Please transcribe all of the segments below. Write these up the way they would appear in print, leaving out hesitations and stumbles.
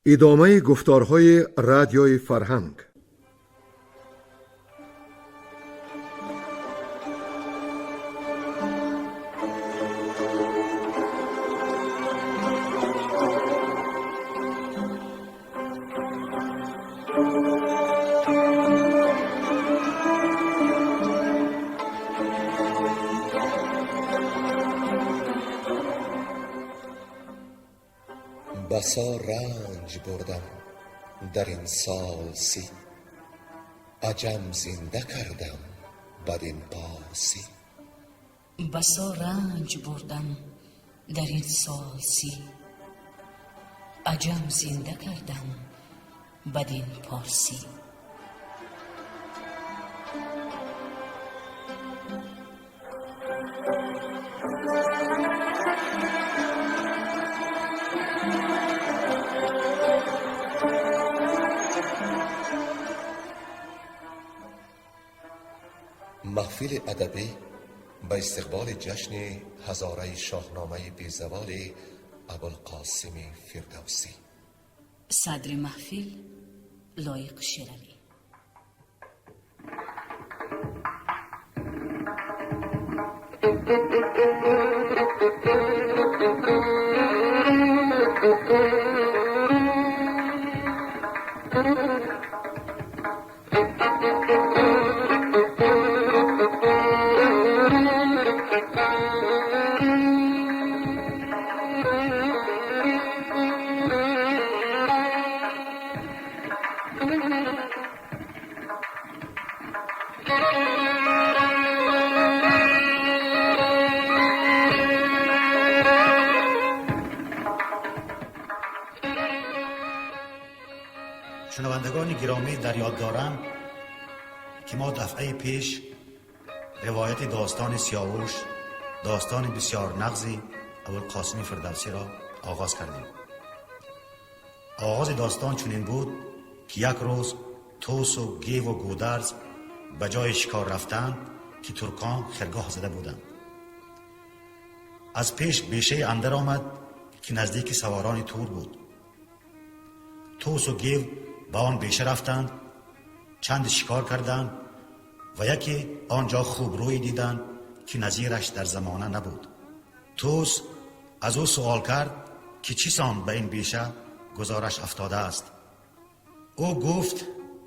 ادامه گفتارهای رادیوی فرهنگ. بسا رنج بردم در این سال سی، عجم زنده کردم بدین پارسی. بسا رنج بردم در این سال سی، عجم زنده کردم بدین پارسی. محفل ادبی به استقبال جشن هزاره شاهنامه بیزوال ابوالقاسم فردوسی. صدر محفل لایق شروی. شنوندگان گرامی، در یاد دارم که ما دفعه پیش روایت داستان سیاوش، داستان بسیار نغزی ابوالقاسم فردوسی را آغاز کردیم. آغاز داستان چنین بود که یک روز توس و گیو و گودرز به جای شکار رفتند که ترکان خرگاه زده بودند. از پیش بیشه اندر آمد که نزدیک سواران تور بود. توس و گیو به آن بیشه رفتند، چند شکار کردند و یکی آنجا خوب روی دیدند که نظیرش در زمانه نبود. توس از او سوال کرد که چی سان به این بیشه گزارش افتاده است. او گفت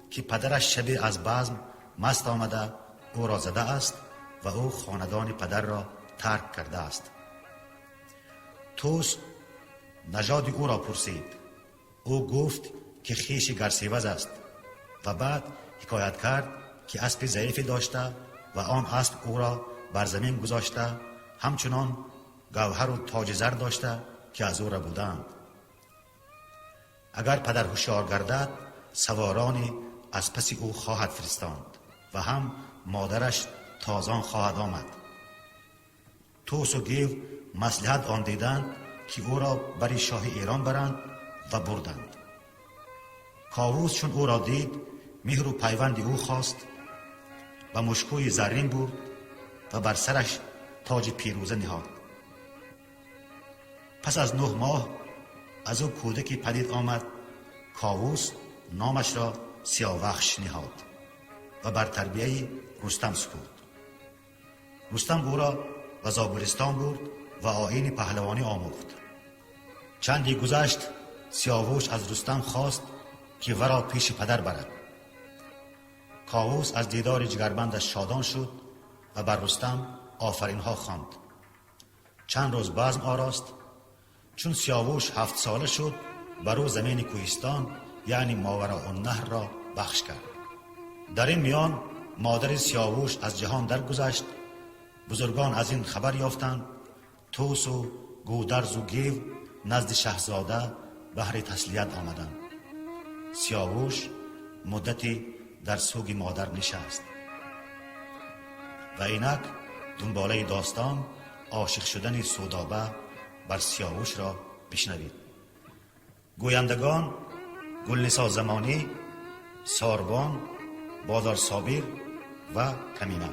که پدرش شبی از بزم مست آمده او را زده است و او خاندان پدر را ترک کرده است. توس نژاد او را پرسید. او گفت که خویش گرسیوز است و بعد حکایت کرد که اسب ضعیفی داشته و آن اسب او را بر زمین گذاشته، همچنان گوهر و تاج زر داشته که از او را بودند. اگر پدر هوشیار گردد سوارانی از پس او خواهد فرستاند و هم مادرش تازان خواهد آمد. توس و گیو مصلحت آن دیدند که او را بری شاه ایران برند و بردند. کاووس چون او را دید مهر و پیوند او خواست و مشکوی زرین بود و بر سرش تاج پیروزه نهاد. پس از 9 ماه از او کودکی پدید آمد. کاووس نامش را سیاوخش نهاد و بر تربیه رستم سپرد. رستم او را به زابلستان برد و آیین پهلوانی آموخت. چندی گذشت سیاوش از رستم خواست که ورا پیش پدر برد. کاووس از دیدار جگربندش شادان شد و بر رستم آفرینها خواند. چند روز بزم آراست. چون سیاوش 7 ساله شد بر او زمین کوهستان یعنی ماوراءالنهر را بخش کرد. در این میان مادر سیاوش از جهان درگذشت. بزرگان از این خبر یافتند. توس و گودرز و گیو نزد شهزاده بهر تسلیت آمدند. سیاوش مدتی در سوگ مادر نشست و اینک دنباله داستان عاشق شدن سودابه بر سیاوش را بشنوید. گویندگان گلنسا زمانی، ساربان، بادار صابر و کمینه.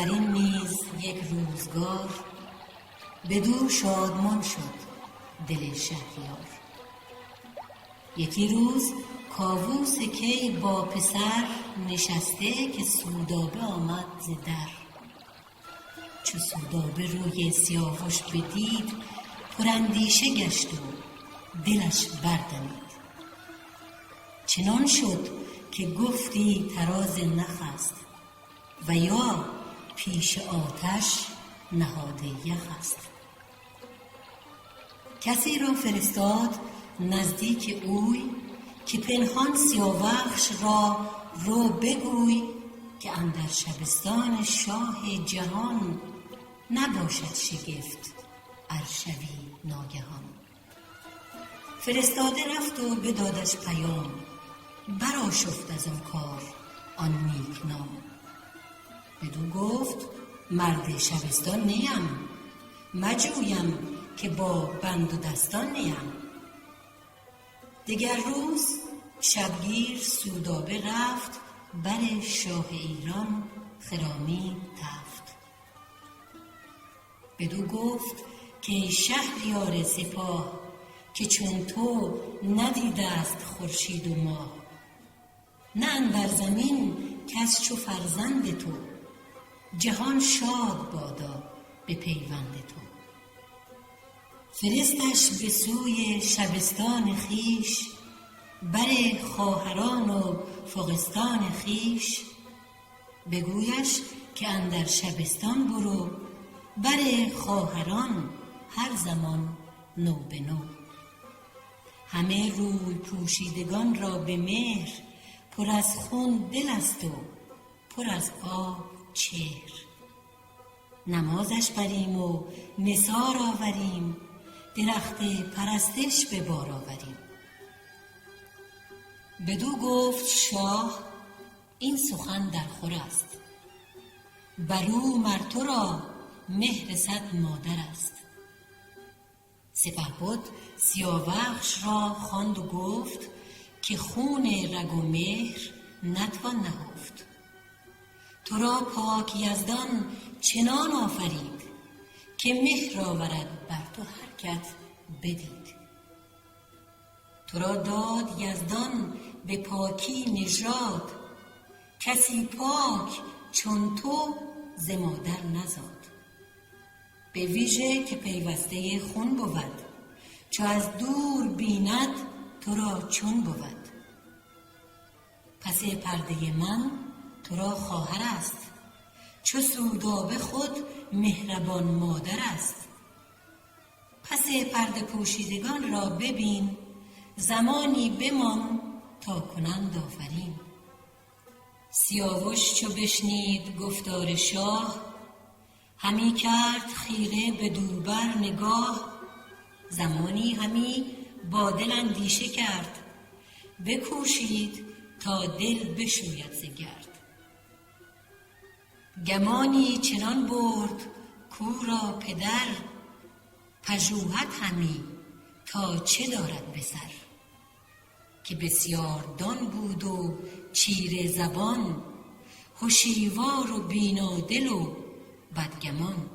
بر این نیز یک روزگار بدو شادمان شد دل شهریار. یکی روز کاووس کی با پسر نشسته که سودابه آمد ز در. چو سودابه روی سیاوش بدید پراندیشه گشت و دلش بردمید. چنان شد که گفتی طراز نخ است و یا پیش آتش نهاده یخ است. کسی را فرستاد نزدیک اوی که پنهان سیاوخش را رو بگوی که اندر شبستان شاه جهان نباشد شگفت ار شوی ناگهان. فرستاده رفت و بدادش پیام برآشفت از آن کار آن نیک نام. بدو گفت مرد شبستان نیم مجویم که با بند و دستان نیم. دگر روز شبگیر سودابه رفت بر شاه ایران خرامی تفت. بدو گفت که شهریار سپاه که چون تو ندیده است خورشید و ماه. نه اندر زمین کس چو فرزند تو جهان شاد بادا به پیوند تو. فرستش به سوی شبستان خیش بر خواهران و فغستان خیش. بگویش که اندر شبستان برو بر خواهران هر زمان نو به نو. همه روی پوشیدگان را به مهر پر از خون دل است و پر از آب چهر. نمازش بریم و نثار آوریم درخت پرستش به بار آوریم. بدو گفت شاه این سخن در خور است برو مر تو را مهر صد مادر است. سپهبد سیاوخش را خواند و گفت که خون رگ و مهر نتوان نهفت. تو را پاک یزدان چنان آفرید که مهر آورد بر تو حرکت بدید. تو را داد یزدان به پاکی نژاد کسی پاک چون تو ز مادر نزاد. به ویژه که پیوسته خون بود چو از دور بیند تو را چون بود. پس پرده من تو را خواهر است چو سودابه خود مهربان مادر است. پس پرده پوشیدگان را ببین زمانی بمان تا کنند آفرین. سیاوش چو بشنید گفتار شاه همی کرد خیره به دوربر نگاه. زمانی همی با دل اندیشه کرد بکوشید تا دل بشوید ز گرد. گمانی چنان برد کو را پدر پژوهد همی تا چه دارد به سر. که بسیار دان بود و چیره زبان هوشیوار و بینادل و بدگمان.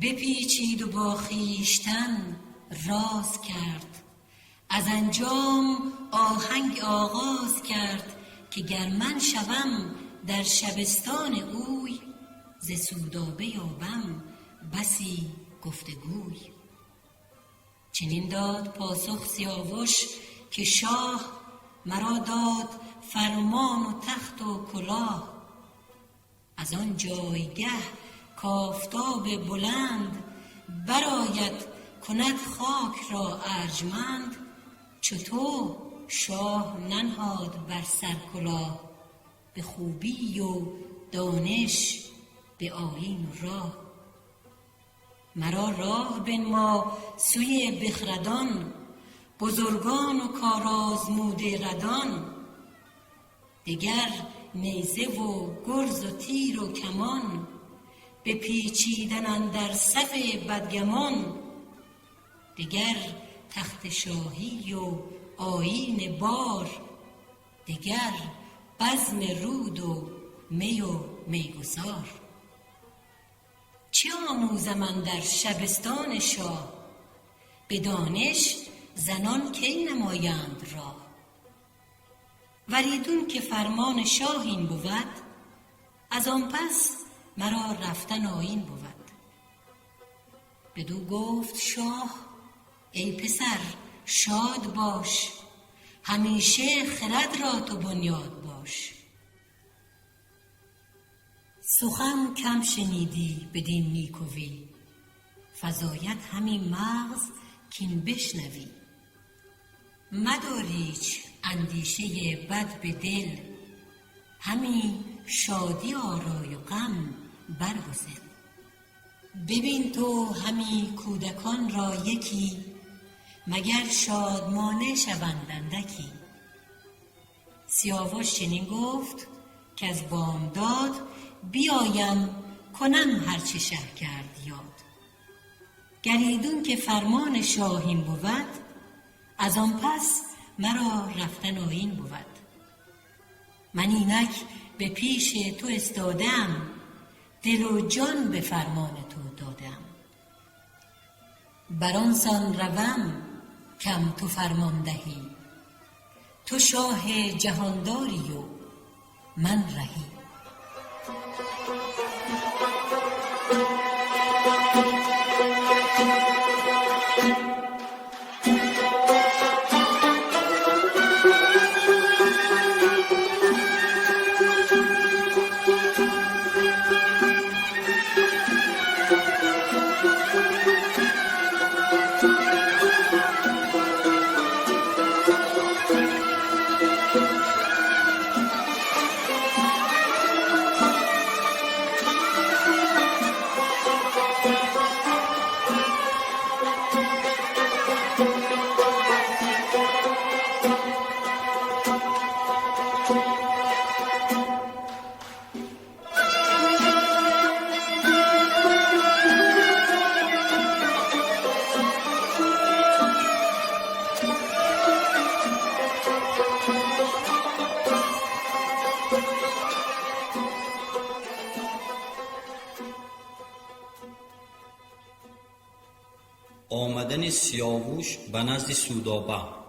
بپیچید و با خویشتن راز کرد از انجام آهنگ آغاز کرد که گر من شوم در شبستان اوی ز سودابه یابم بسی گفتگوی. چنین داد پاسخ سیاوش که شاه مرا داد فرمان و تخت و کلاه. از آن جایگه کافتاب بلند برآید کند خاک را ارجمند. چو تو شاه ننهاد بر سر کلاه به خوبی و دانش به آیین و راه. مرا راه بنما سوی بخردان بزرگان و کارآزموده ردان. دگر نیزه و گرز و تیر و کمان بپیچیدن اندر صف بدگمان. دگر تخت شاهی و آیین بار دگر بزم رود و می و میگسار. چه آموزم در شبستان شاه، به دانش زنان کی نمایند راه. ولیدون که فرمان شاه این بود، از آن پس مرا رفتن آیین بود. بدو گفت شاه ای پسر شاد باش، همیشه خرد را تو بنیاد باش. سخن کم شنیدی بدین نیکویی، فزاید همی مغز کین بشنوی. مداریچ اندیشه بد به دل، همی شادی آرای و غم برگسل. ببین تو همی کودکان را یکی، مگر شادمانه شوند اندکی. سیاوش چنین گفت که از بامداد، بیایم کنم هرچه شه کرد یاد. گریدون که فرمان شاه این بود، از آن پس مرا رفتن آیین بود. من اینک به پیش تو استادم، دل و جان به فرمان تو دادم. برانسان روم کم تو فرمان دهی، تو شاه جهانداری و من رهی. آمدن سیاووش به نزد سودابه.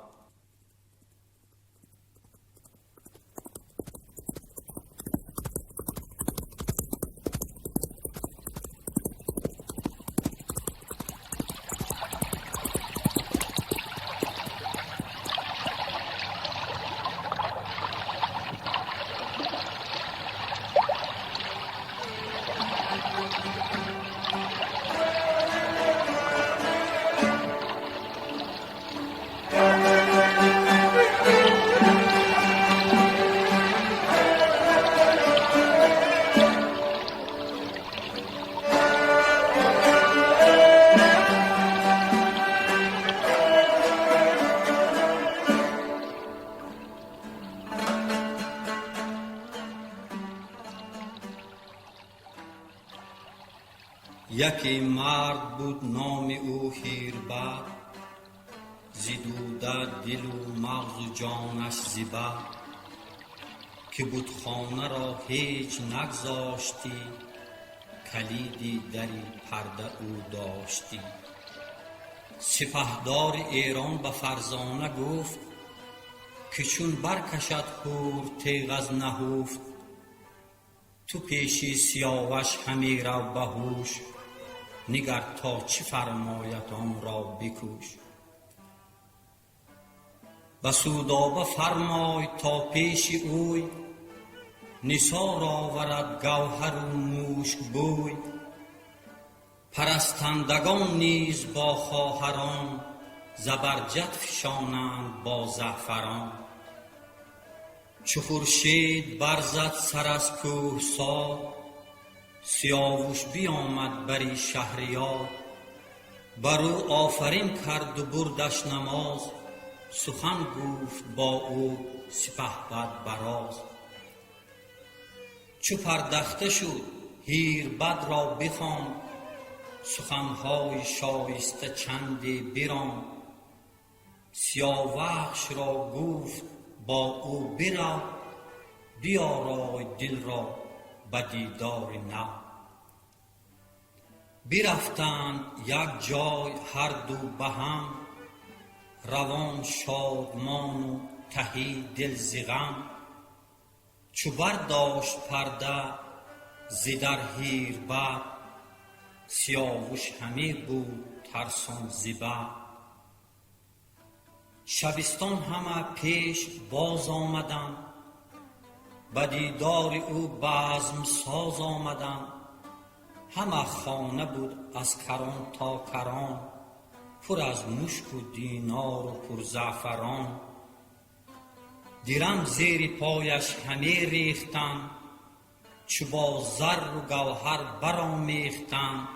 یکی مرد بود نام او هیربد، زیدوده دل و مغز و جانش زیبا. که بود خانه را هیچ نگذاشتی، کلیدی دری پرده او داشتی. سپهدار ایران به فرزانه گفت، که چون برکشد هور تیغ از نهفت. تو پیشی سیاوش همی رو به هوش، نگر تا چی فرماید آن را بکوش. به سودابه فرمای تا پیش اوی، نثار آورد گوهر و مشک بوی. پرستندگان نیز با خواهران، زبرجد فشانند با زعفران. چو خورشید برزد سر از کوهسار، سیاووش بیامد بری شهریار. بر او آفرین کرد و بردش نماز، سخن گفت با او سپهبد براز. چو پردخته شد هیربد را بخواند، سخنهای شایسته چندی براند. سیاوخش را گفت با او برو، بیارای دل را به دیدار نو. برفتند یک جای هر دو به هم، روان شادمان و تهی دل ز غم. چو برداشت پرده ز در هیربر، سیاوش همی بود ترسان ز بر. شبستان همه پیش باز آمدند، به دیدار او بزم ساز آمدند. همه خانه بود از کران تا کران، پر از مشک و دینار و پر زعفران. درم زیر پایش همه ریختند، چو با زر و گوهر برآمیختند.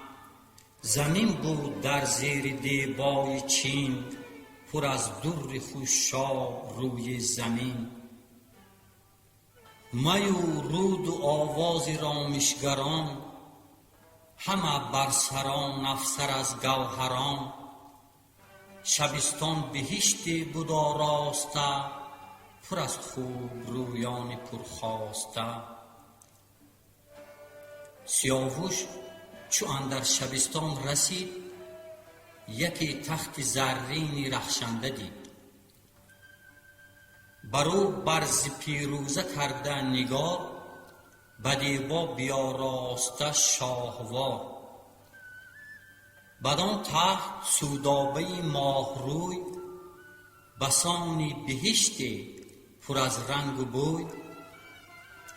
زمین بود در زیر دیبای چین، پر از در خوشاب روی زمین. می و رود و آواز رامشگران، همه بر سران افسر از گوهران. شبستان بهشتی بود آراسته، پر از خوب رویان پرخواسته. سیاوش چو اندر شبستان رسید، یکی تخت زرینی رخشنده دید. برو برز پیروزه کرده نگار، به دیبا بیاراسته شاهوار. بدان تخت سودابه ماه روی، بسانی بهشتی پر از رنگ و بوی.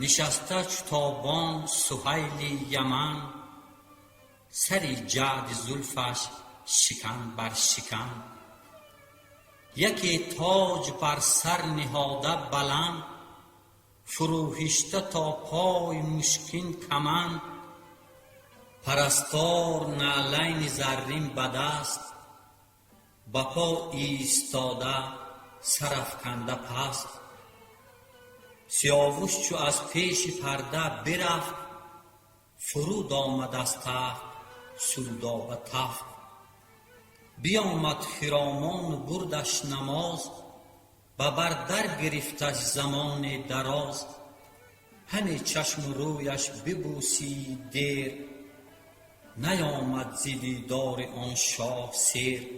نشسته چو تابان سهیل یمن، سری جعد زلفش شکن بر شکن. یکی تاج بر سر نهاده بلند، فروهشته تا پای مشکین کمند. پرستار نعلین زرین به دست، به پا ایستاده سرافکنده پست. سیاوش چو از پیش پرده برفت، فرود آمد از تخت سودابه تفت. بیامد خرامان و بردش نماز، به بر در گرفتش زمان دراز. همه چشم و رویش ببوسید دیر، نیامد ز دیدار آن شاه سیر.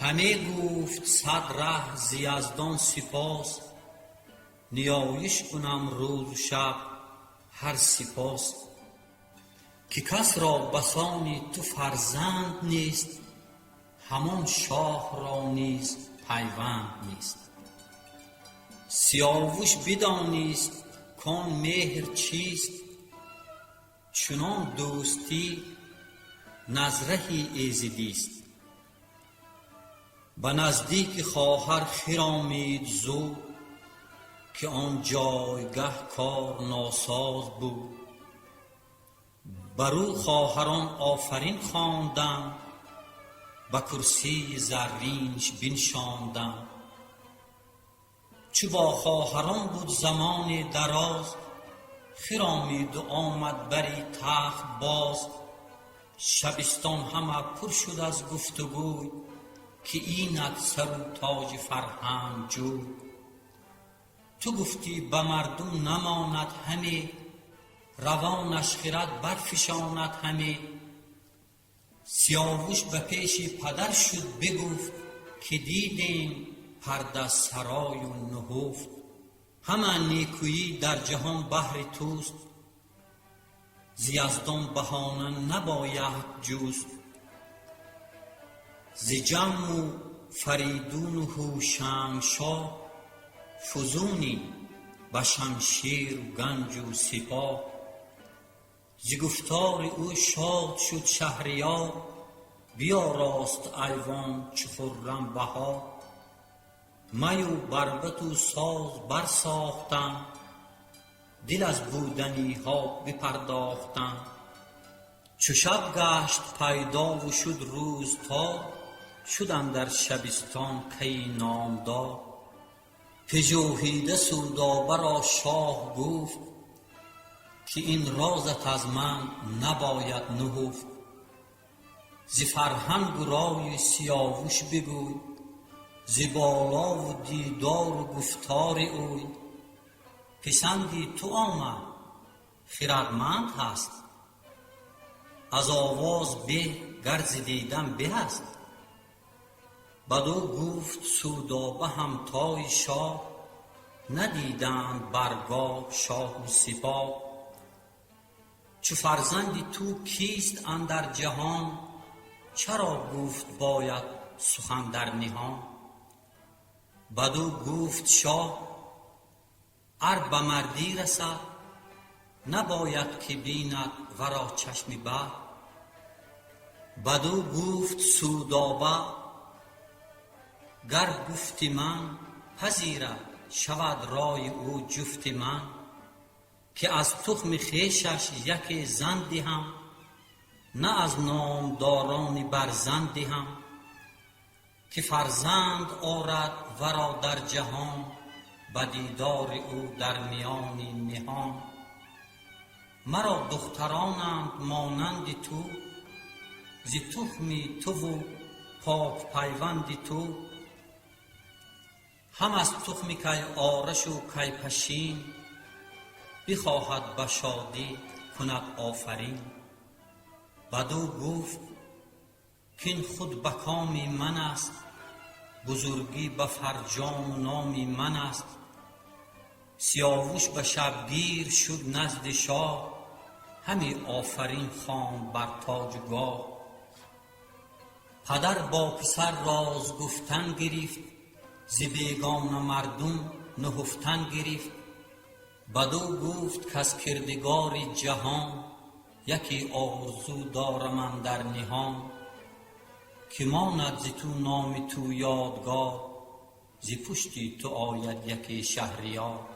همه گفت صد ره ز یزدان سپاس، نیایش کنم روز و شب هر سپاس. که کس را بسان تو فرزند نیست، همان شاه را نیز پیوند نیست. سیاوش بدانست کان مهر چیست، چنان دوستی نزرهی ایزدیست. به نزدیک خواهر خرامید زود، که آن جایگه کار ناساز بود. برو خواهران آفرین خواندند، به کرسی زرینش بنشاندند. چو با خواهران بود زمان دراز، خرامید و آمد بری تخت باز. شبستان همه پر شد از گفتگوی، که اینت سر و تاج فرهنگ جوی. تو گفتی به مردم نماند همی، روانش خرد برفشاند همی. سیاوش به پیش پدر شد بگفت، که دیدیم پرده سرای و نهفت. همه نیکویی در جهان بهر توست، ز یزدان بهانه نباید جست. ز جم و فریدون و هوشنگشاه، فزونی به شمشیر و گنج و سپاه. ز گفتار او شاد شد شهریار، بیاراست ایوان چو خرم بهار. می و بربط و ساز برساختند، دل از بودنی ها بپرداختند. چو شب گشت پیدا و شد روز تا، شدند در شبستان کی نامدار. پژوهیده سودابه را شاه گفت، که این رازت از من نباید نهفت. ز فرهنگ و رای سیاوش بگوی، ز بالا و دیدار و گفتار اوی. پسندی تو آمد خردمند هست. از آواز به گرز دیدن به است. بدو گفت سودابه همتای شاه، ندیدند برگاه شاه و سپاه. چو فرزند تو کیست اندر جهان، چرا گفت باید سخن در نهان. بدو گفت شاه ار به مردی رسد، نباید که بیند ورا چشم بد. بدو گفت سودابه گر گفت من، پذیرد شود رای او جفت من. که از تخم خویشش یک زن دهم، نه از نامداران برزن دهم. که فرزند آرد ورا در جهان، به دیدار او در میان نهان. مرا دخترانند مانند تو، ز تخم تو و پاک پیوند تو. هم از تخم کی آرش و کی پشین، بخواهد به شادی کند آفرین. بدو گفت کین خود به کام من است، بزرگی به فرجام و نام من است. سیاوش به شبگیر شد نزد شاه، همی آفرین خواند بر تاج و گاه. پدر با پسر راز گفتن گرفت، ز بیگانه مردم نهفتن گرفت. بدو گفت کز کردگار جهان، یکی آرزو دارم اندر نهان. که ماند ز تو نام تو یادگار، ز پشتی تو آید یکی شهریار.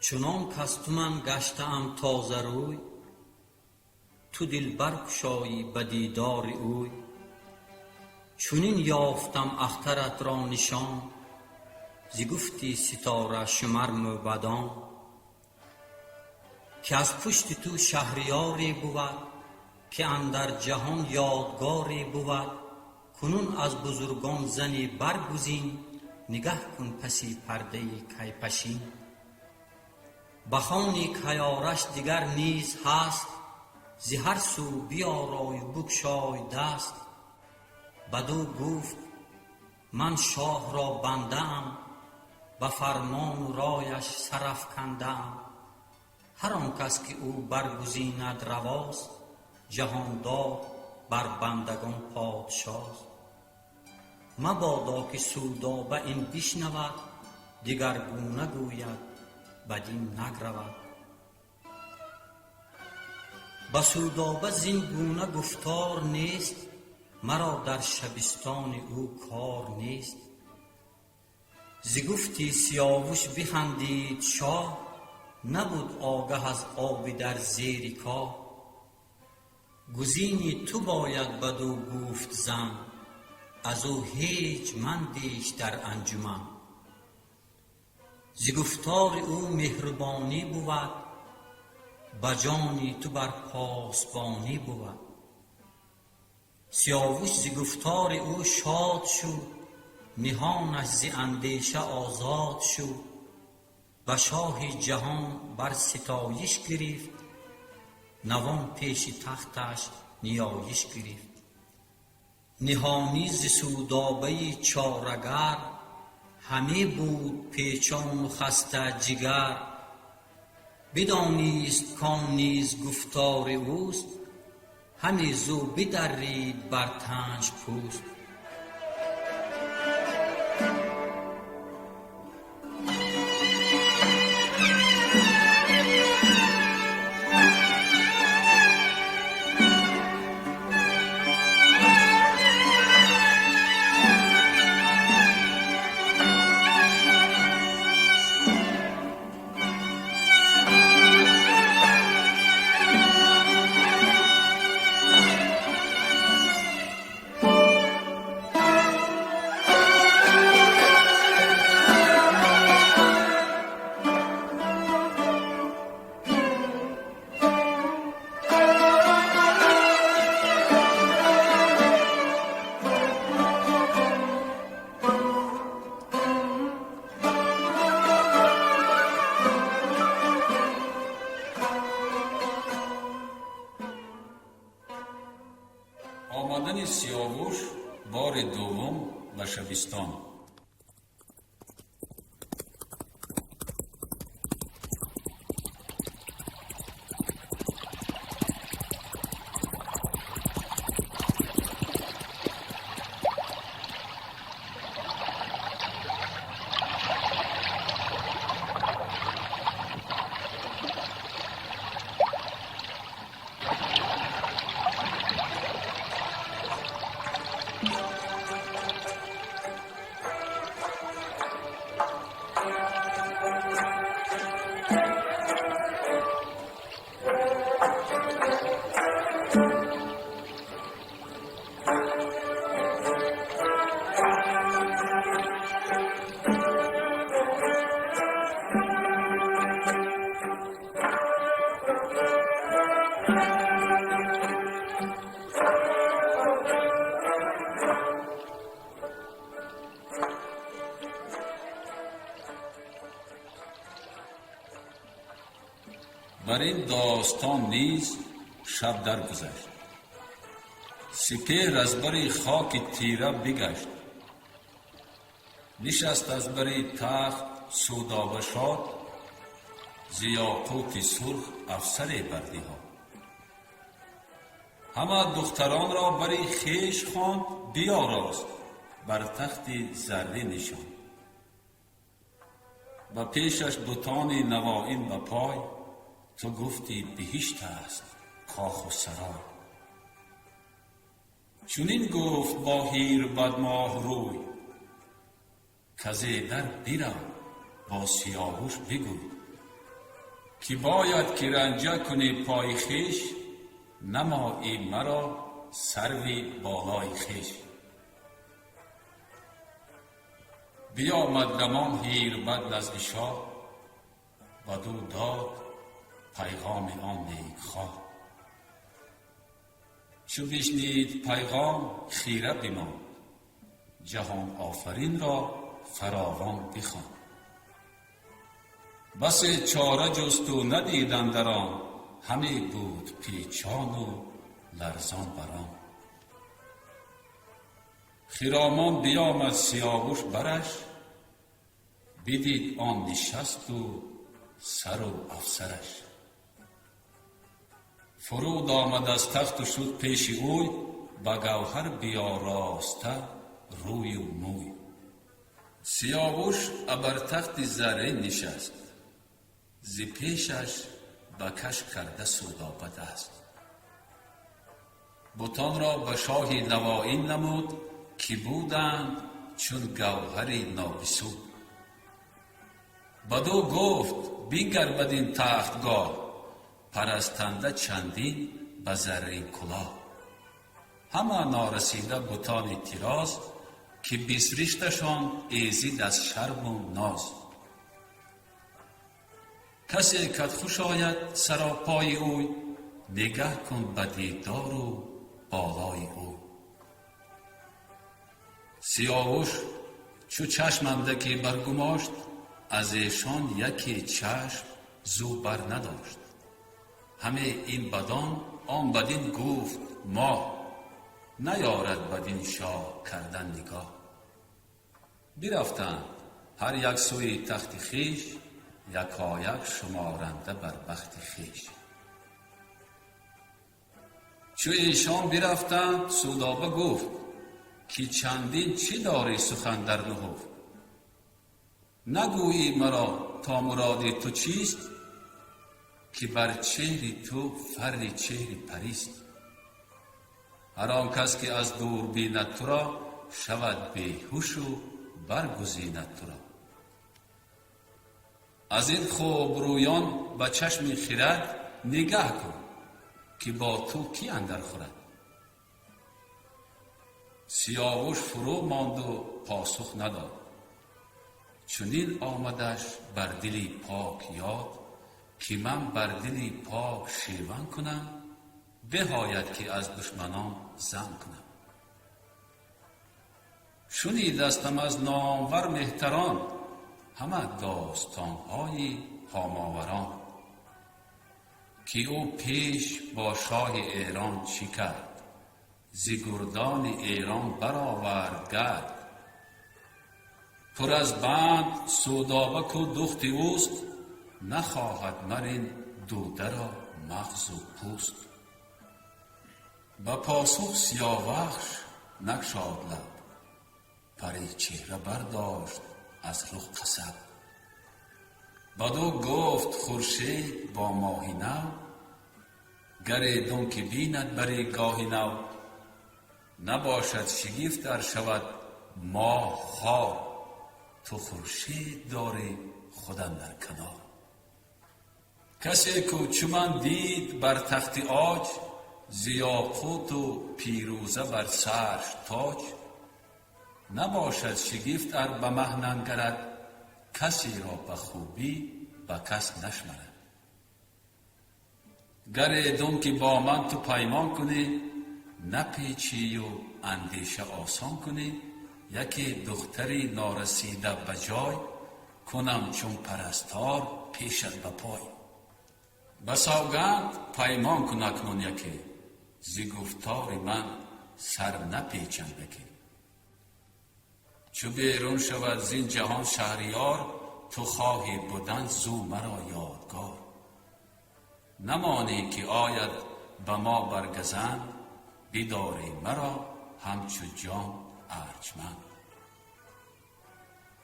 چنان کز تو من گشتم تازه روی، تو دل برگشایی به دیدار اوی. چنین یافتم اخترت را نشان، ز گفتی ستاره شمر موبدان. که از پشت تو شهریاری بود، که اندر جهان یادگاری بود. کنون از بزرگان زنی برگزین، نگه کن پسی پرده کی پشین. بخوانی که یارش دیگر نیز هست، ز هر سو بیارای بگشای دست. بدو گفت من شاه را بنده ام، به فرمان و رایش سرافکنده ام. هر آن کس که او برگزیند رواست، جهاندار بر بندگان پادشاست. مبادا که سودابه این بشنود، دگرگونه گوید بدین نگرود. به سودابه زین گونه گفتار نیست، مرا در شبستان او کار نیست. ز گفتی سیاوش بخندید شاه، نبود آگه از آب در زیر کاه. گزینی تو باید بدو گفت زن، از او هیچ مندیش در انجمن. ز گفتار او مهربانی بود، به جانی تو بر پاسبانی بود. سیاوش ز گفتار او شاد شد، نهانش ز اندیشه آزاد شد. به شاه جهان بر ستایش گرفت، نوان پیش تختش نیایش گرفت. نهانی ز سودابه چارگر، همه بود پیچان و خسته جگر. بدانیست کان نیز گفتار اوست، همی زو بدرید بر تنش پوست. بار دوم به شبستان. بر این داستان نیز شب درگذشت. سپهر از بر خاک تیره بگشت، نشست از بر تخت سودابشاد، ز یاقوت سرخ افسر بردیها. همه دختران را بر خویش خواند، بیاراست بر تخت زرین نشان. و پیشش بتان نوائین به پای، تو گفتی بهشت است کاخ و سرای. چنین گفت با هیر بدماه روی، کزه در بیرم با سیاوش بگوی. که باید که رنجه کنی پای خویش، نمایی مرا سروی بالای خویش. بیامد دمان هیر بد نزد شاه، بدو داد پیغام آن نیکخواه. چو بشنید پیغام خیره بماند، جهان آفرین را فراوان بخواند. بس چاره جست و ندید اندر آن، همی بود پیچان و لرزان بر آن. خرامان بیامد سیاوش برش، بدید آن نشست و سر و افسرش. فرود آمد از تخت و شد پیش اوی، به گوهر بیاراسته روی و موی. سیاوش ابر تخت زرین نشست، ز پیشش به کش کرده سودابه دست. بتان را به شاه نوائین نمود، که بودند چون گوهر نابسود. بدو گفت بنگر بدین تختگاه، پرستنده چندین به زرین کلاه. همه نارسیده بتان تیراز، که بسرشتشان ایزید از شرم و ناز. کسی کت خوش آید سراپای اوی، نگه کن به دیدار و بالای اوی. سیاوش چو چشم اندکی برگماشت، از ایشان یکی چشم زو بر نداشت. همه این بدان آن بدین گفت ما، نیارد بدین شاه کردن نگاه. برفتند هر یک سوی تخت خویش، یکایک شمارنده بر بخت خویش. چو ایشان برفتند سودابه گفت، که چندین چی داری سخن در نهفت. نگویی مرا تا مراد تو چیست، که بر چهر تو فر چهر پریست. هر آن کس که از دور بیند تو را، شود بیهوش و برگزیند تو را. از این خوب رویان به چشم خرد، نگه کن که با تو کی اندر خورد. سیاوش فرو ماند و پاسخ نداد. چنین آمدش بر دلی پاک یاد، که من بر دلی پاک شیون کنم، بهاید که از دشمنان زن کنم. شنیدستم از نامور مهتران، همه داستانهای هاماوران. که او پیش با شاه ایران چی کرد، ز گردان ایران برآورد گرد. پر از بند سودابک و دخت اوست، نخواهد مرین دوده را مغز و پوست. به پاسخ سیاوخش نگشاد لب، پری چهره برداشت از رخ قصب. بدو گفت خورشید با ماهی نو، گر دانکه بیند بری گاهی نو. نباشد شگفت ار شود ماه خوار، تو خورشید داری خودم در کنار. کسی کو چو من دید بر تخت عاج، ز یاقوت و پیروزه بر سرش تاج. نباشد شگفت ار به مه ننگرد، کسی را به خوبی به کس نشمرد. گر دانکه با من تو پیمان کنی، نپیچی و اندیشه آسان کنی. یکی دختری نارسیده به جای، کنم چون پرستار پیشت به پای. به سوگند پیمان کن اکنون یکی، ز گفتار من سر نپیچم یکی. چو بیرون شود زین جهان شهریار، تو خواهی بودن زو مرا یادگار. نمانی که آید به ما برگزند، بداری مرا همچو جان ارجمند.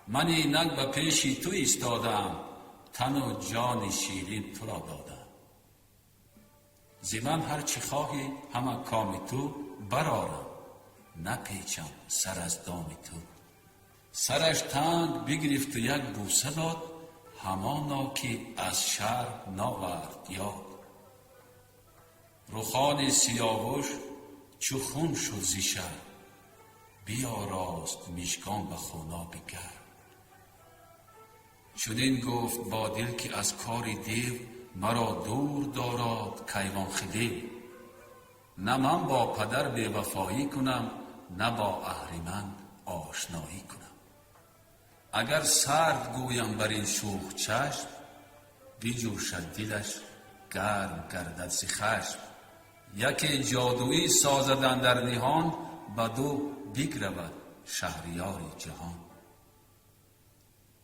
من اینک به پیشی تو ایستادم، تن و جان شیرین تو را دادم. ز من هر چی خواهی همه کام تو برآرم، نپیچم سر از دام تو. سرش تنگ بگرفت و یک بوسه داد، همانا که از شرم ناورد یاد. رخان سیاوش چو خون شد ز شرم، بیاراست مژگان به خونابه گرم. چنین گفت با دل که از کار دیو، مرا دور داراد کیوان خدیو. نه من با پدر بی وفایی کنم، نه با اهریمن آشنایی کنم. اگر سرد گویم بر این شوخ چشم، بجوشد دلش گرم گردد ز خشم. یکی جادویی سازد اندر نهان، بدو بگرود شهریار جهان.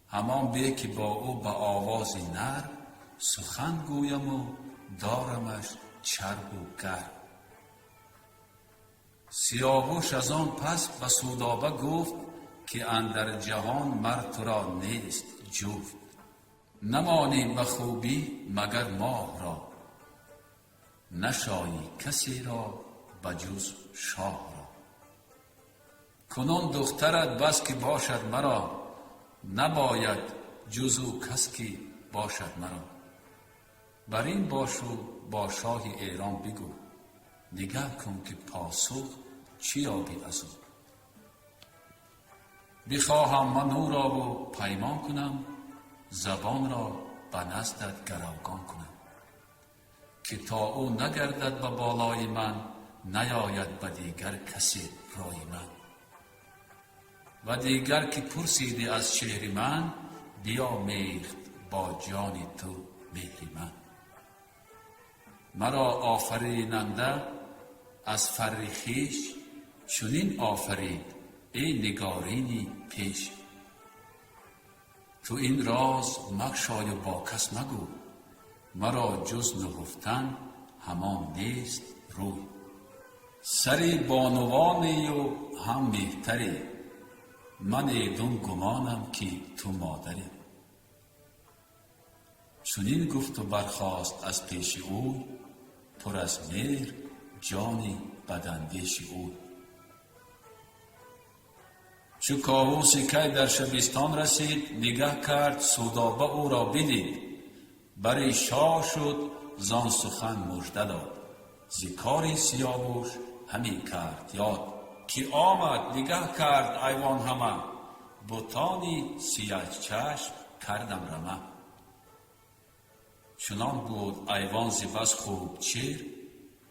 همان به که با او به آواز نرم، سخن گویم و دارمش چرب و گرم. سیاوش از آن پس به سودابه گفت، که اندر جهان مر تو را نیست جفت. نمانی به خوبی مگر ماه را، نشایی کسی را بجز شاه را. کنون دخترت بس که باشد مرا، نباید جز او کس که باشد مرا. بر این باش و با شاه ایران بگو، نگه کن که پاسخ چی یابی از او. بخواهم من او را و پیمان کنم، زبان را به نزدت گروگان کنم. که تا او نگردد به بالای من، نیاید به دیگر کسی رای من. و دیگر که پرسیدی از شهر من، بیامیخت با جان تو مهر من. مرا آفریننده از فر خویش، چنین آفرید ای نگارینی پیش. تو این راز مگشای و با کس مگو، مرا جز نهفتن همان نیست روی. سری بانوانی و هم مهتری، من ایدون گمانم که تو مادری. چنین گفت و برخاست از پیش او، پر از مهر جانی بداندیش او. چو کاووس کی در شبستان رسید، نگه کرد سودابه او را بدید. بر شاه شد زان سخن مژده داد، ز کار سیاوش همی کرد یاد. که آمد نگه کرد ایوان همه، بتانی سیاه چشم کردم رمه. چنان بود ایوان ز بس خوب چیر،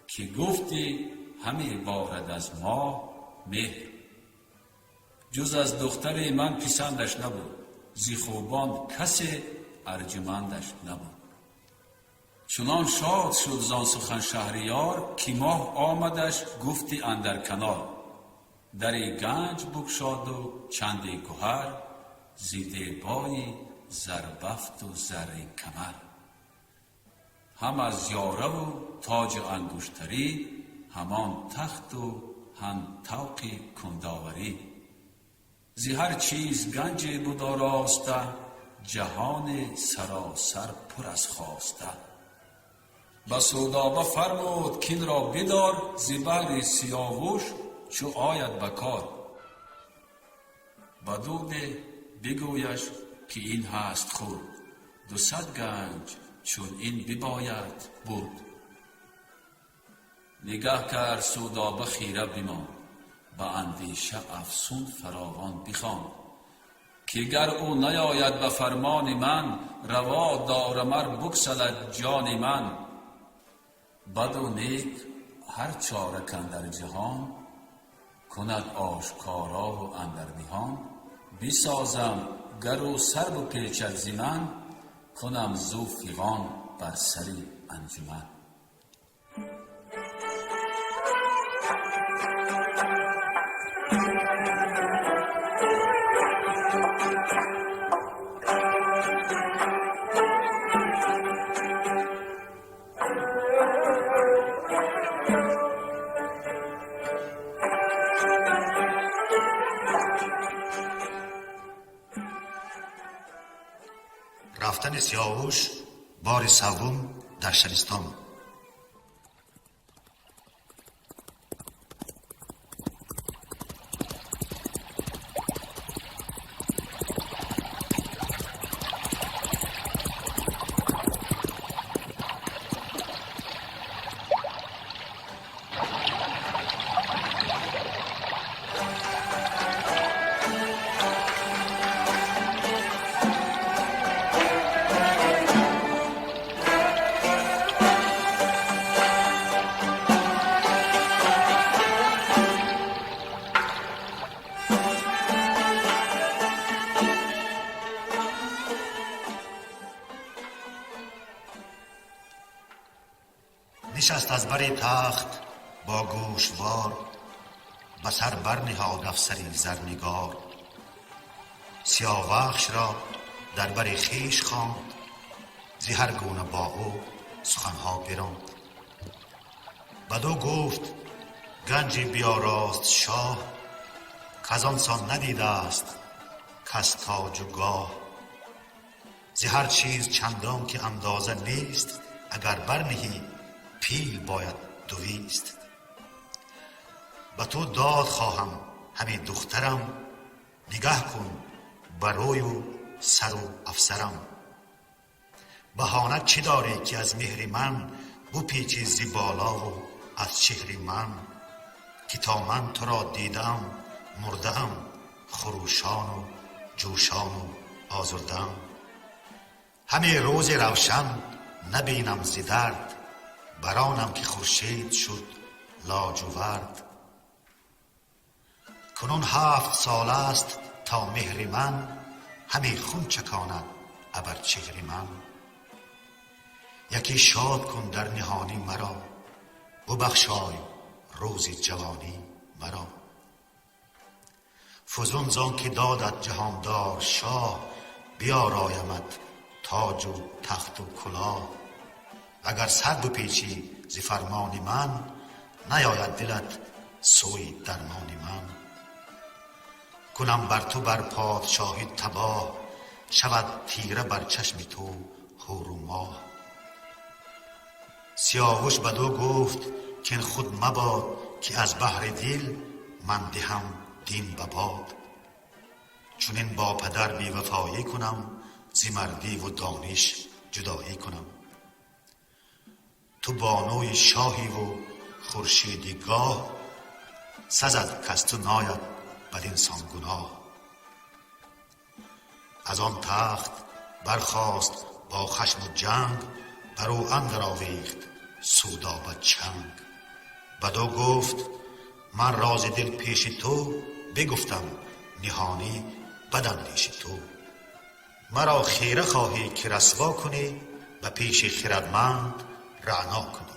که گفتی همی بارد از ما مهر. جز از دختر من پسندش نبود، ز خوبان کسی ارجمندش نبود. چنان شاد شد زان سخن شهریار که ماه آمدش گفتی اندر کنار. در گنج بگشاد و چندی گوهر، زیده بای زربفت و زر کمر. هم از یاره و تاج انگشتری، همان تخت و هم طوق کنداوری. زی هر چیز گنج بود آراسته، جهان سراسر پر از خواسته. به سودابه فرمود کین را بدار، زی بهر سیاوش چو آید بکار. بدو ده بگویش که این هست خود، 200 گنج چون این بباید بود. نگه کرد سودابه خیره بمان، به اندیشه افسون فراوان بخوان. که گر او نیاید به فرمان من، روا دارم ار بگسلد جان من. بد و نیک هر چاره کاندر جهان، کند آشکارا و اندر نهان. بسازم گر او سر بپیچد ز من، کنم زو فغان بر سری انجمن. رفتن سیاوش بار سوم در شبستان. نشست از بر تخت با گوشوار، به سر برنهاد افسری زرنگار. سیاوخش را در بر خویش خواند، ز هر گونه با او سخنها براند. بدو گفت گنج بیاراست شاه، کز آن سان ندیده است کس تاج و گاه. ز هر چیز چندان که اندازه نیست، اگر برنهی پیل باید دویست. به تو داد خواهم همه دخترم، نگه کن بر روی و سر و افسرم. بهانه چی داری که از مهر من، بپیچی ز بالا و از چهر من. که تا من تو را دیدم مردم، خروشان و جوشان و آزردم. همه روز روشن نبینم ز درد، برانم که خورشید شد لاجورد. کنون 7 سال است تا مهر من، همه خون چکاند ابر چهر من. یکی شاد کن در نهانی مرا، ببخشای روز جوانی مرا. فزون زان که دادت جهاندار شاه، بیارایمت تاج و تخت و کلاه. اگر سر بپیچی ز فرمان من، نیاید دلت سوی درمان من. کنم بر تو بر پادشاهی تباه، شود تیره بر چشم تو هور و ماه. سیاوش بدو گفت که خود مباد، که از بحر دل من دهم دین به باد. چون این با پدر بی وفایی کنم، ز مردی و دانش جدایی کنم. تو بانوی شاهی و خورشیدی گاه، سزد کز تو ناید بدین سان گناه. از آن تخت برخاست با خشم و جنگ، بر او اندر آویخت سودابه چنگ. بدو گفت من راز دل پیش تو، بگفتم نهانی بداندیش تو. مرا خیره خواهی که رسوا کنی، و پیش خردمند رعنا کنیم.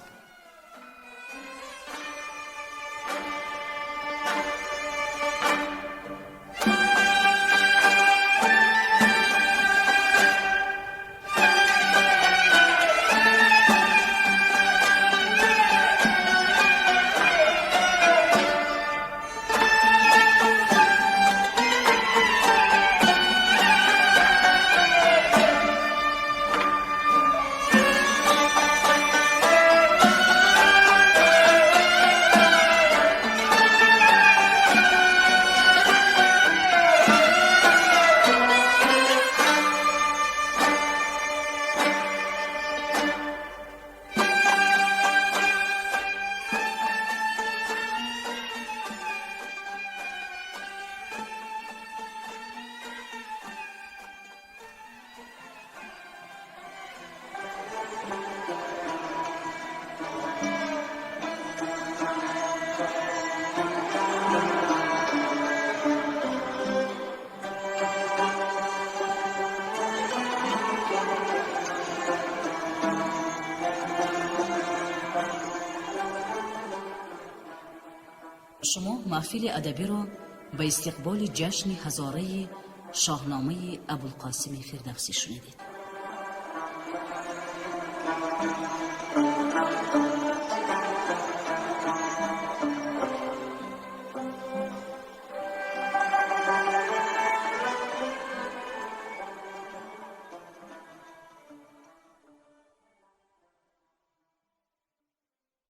شما محفل ادبی را به استقبال جشن هزاره شاهنامه ابوالقاسم فردوسی شنیدید.